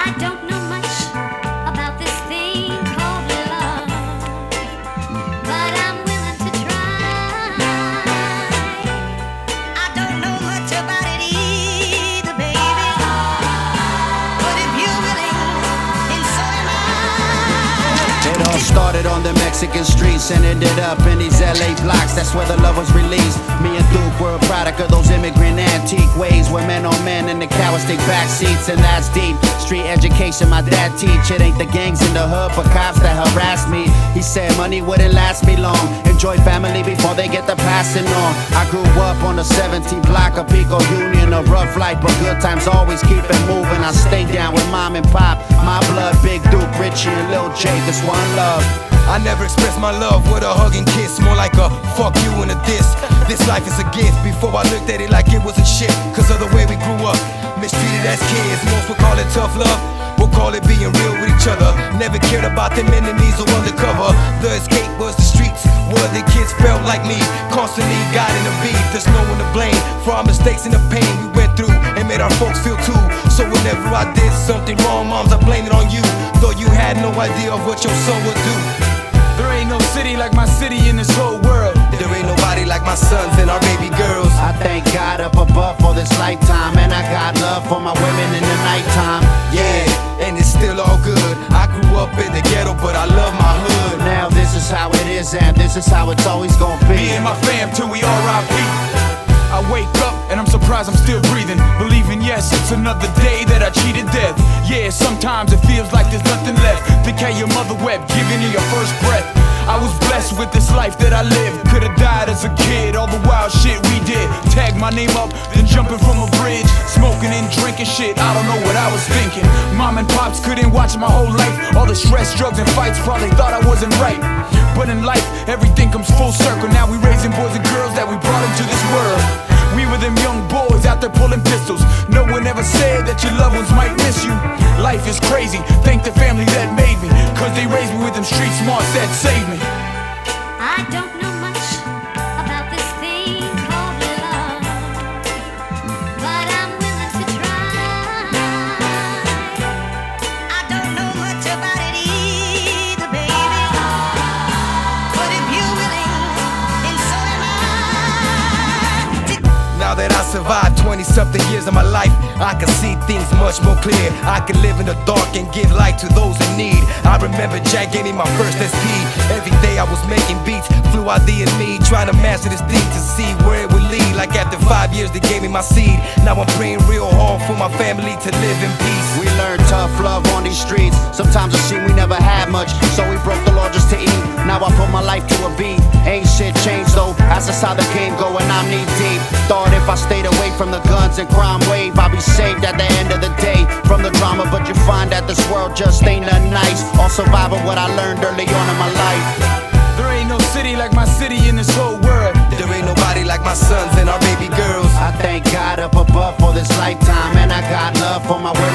I don't know much about this thing called love, but I'm willing to try. I don't know much about it either, baby, but if you're willing, then so am I. It all started on the Mexican streets and ended up in these LA blocks. That's where the love was released. Me and Duke were a product of those immigrant antique ways, where men on men in the cowards take back seats, and that's deep. Street education my dad teach. It ain't the gangs in the hood but cops that harass me. He said money wouldn't last me long. Enjoy family before they get the passing on. I grew up on the 17th block of Pico Union. A rough life but good times always keep it moving. I stay down with mom and pop. My blood, Big Duke, Richie and Lil J. This one love. I never expressed my love with a hug and kiss, more like a fuck you and a diss. This life is a gift. Before I looked at it like it wasn't shit, cause of the way we grew up, mistreated as kids. Most would call it tough love, we'll call it being real with each other. Never cared about them enemies or undercover. The escape was the streets, where the kids felt like me, constantly guiding the beat. There's no one to blame for our mistakes and the pain we went through, and made our folks feel too. So whenever I did something wrong, moms, I blame it on you, though you had no idea of what your son would do. There ain't no city like my city in this whole world. There ain't nobody like my sons and our baby girls. I thank God up above for this lifetime, and I got love for my women in the nighttime. Yeah, and it's still all good. I grew up in the ghetto, but I love my hood. Now this is how it is, and this is how it's always gonna be. Me and my fam till we R.I.P. I wake up and I'm surprised I'm still breathing, believing yes, it's another day that I cheated death. Yeah, sometimes it feels like there's nothing left. Think how your mother wept, giving you your first breath. I was blessed with this life that I lived. Could've died as a kid, all the wild shit we did. Tag my name up, then jumping from a bridge, smoking and drinking shit, I don't know what I was thinking. Mom and pops couldn't watch my whole life. All the stress, drugs and fights, probably thought I wasn't right. But in life, everything comes full circle. Now we raising boys and girls that we brought into this world. We were them young boys out there pulling pistols. No one ever said that your loved ones might miss you. Life is crazy, thank the family that made me, cause they raised me with them street smarts that saved me. I don't know much about this thing called love, but I'm willing to try. I don't know much about it either, baby, but if you're willing, then so am I. Now that I survived 20-something years of my life, I can see things much more clear. I can live in the dark and give light to those in need. I remember Jack gave me my first SP. Every day I was making beats, flew out the and me, trying to master this thing to see where it would lead. Like after 5 years they gave me my seed. Now I'm praying real hard for my family to live in peace. We learned tough love on these streets. Sometimes it seemed we never had much, so we broke the law just to eat. Now I put my life to a beat. Ain't shit changed though, that's just how the game go and I'm knee deep. Thought if I stayed away from the guns and crime wave, I'd be saved at the end of the day from the drama, but you find that this world just ain't nothing nice. All surviving what I learned early on in my life. There ain't no city like my city in this whole world. There ain't nobody like my sons and our baby girls. I thank God up above for this lifetime, and I got love for my women